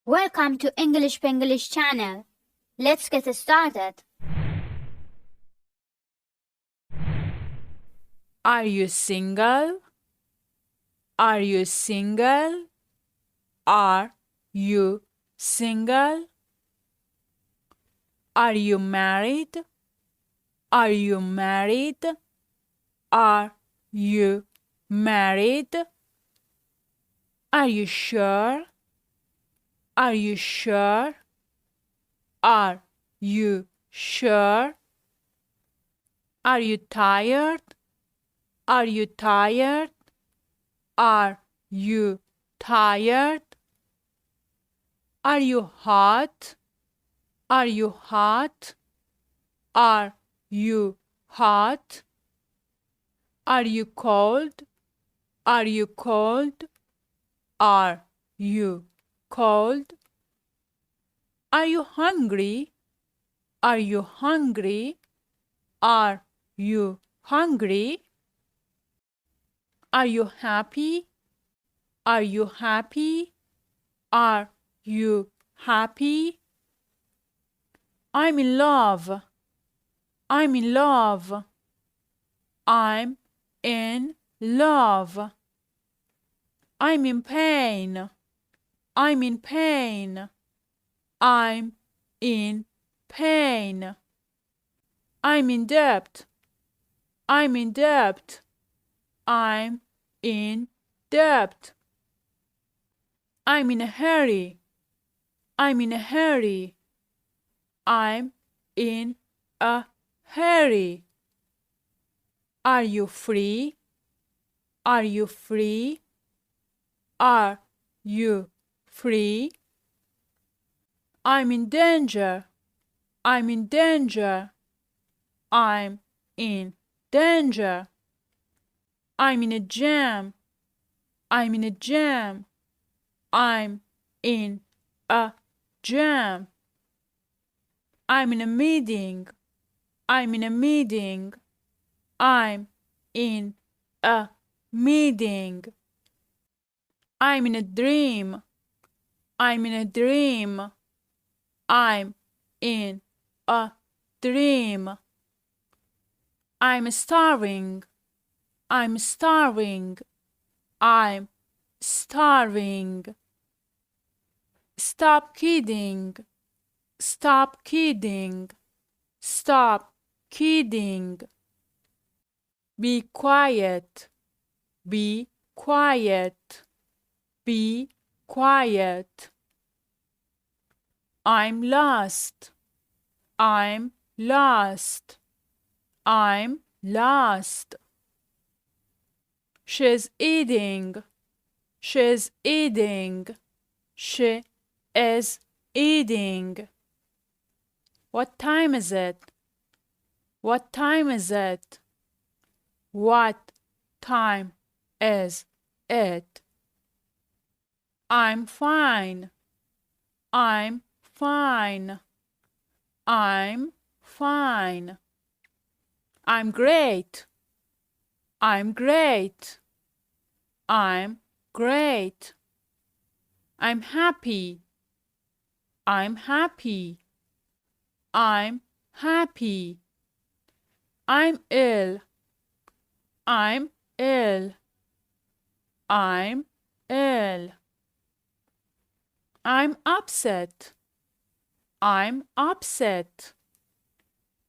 Welcome to English Pinglish channel. Let's get started. Are you single? Are you single? Are you single? Are you married? Are you married? Are you married? Are you sure? Are you sure? Are you sure? Are you tired? Are you tired? Are you tired? Are you hot? Are you hot? Are you hot? Are you cold? Are you cold? Are you cold? Are you hungry? Are you hungry? Are you hungry? Are you happy? Are you happy? Are you happy? I'm in love. I'm in love. I'm in love. I'm in pain. I'm in pain. I'm in pain. I'm in debt. I'm in debt. I'm in debt. I'm in a hurry. I'm in a hurry. I'm in a hurry. Are you free? Are you free? Are you free? I'm in danger. I'm in danger. I'm in danger. I'm in a jam. I'm in a jam. I'm in a jam. I'm in a meeting. I'm in a meeting. I'm in a meeting. I'm in a dream. I'm in a dream. I'm in a dream. I'm starving. I'm starving. I'm starving. Stop kidding. Stop kidding. Stop kidding. Be quiet. Be quiet. Be quiet. I'm lost. I'm lost. I'm lost. She's eating. She's eating. She is eating. What time is it? What time is it? What time is it? I'm fine. I'm fine. I'm fine. I'm great. I'm great. I'm great. I'm happy. I'm happy. I'm happy. I'm ill. I'm ill. I'm ill. I'm upset. I'm upset.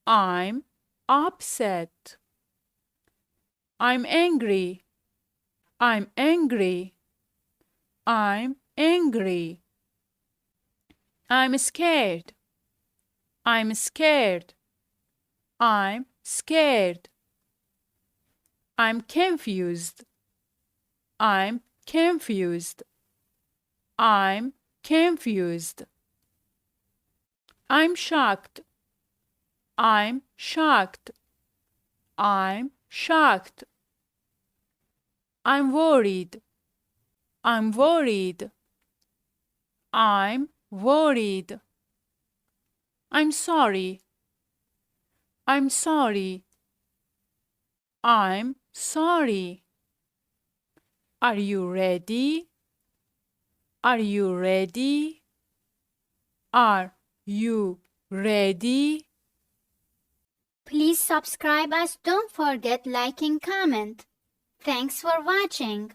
I'm upset. I'm angry. I'm angry. I'm angry. I'm scared. I'm scared. I'm scared. I'm confused. I'm confused. I'm confused. I'm shocked. I'm shocked. I'm shocked. I'm worried. I'm worried. I'm worried. I'm sorry. I'm sorry. I'm sorry. Are you ready? Are you ready? Are you ready? Please subscribe us. Don't forget like and comment. Thanks for watching.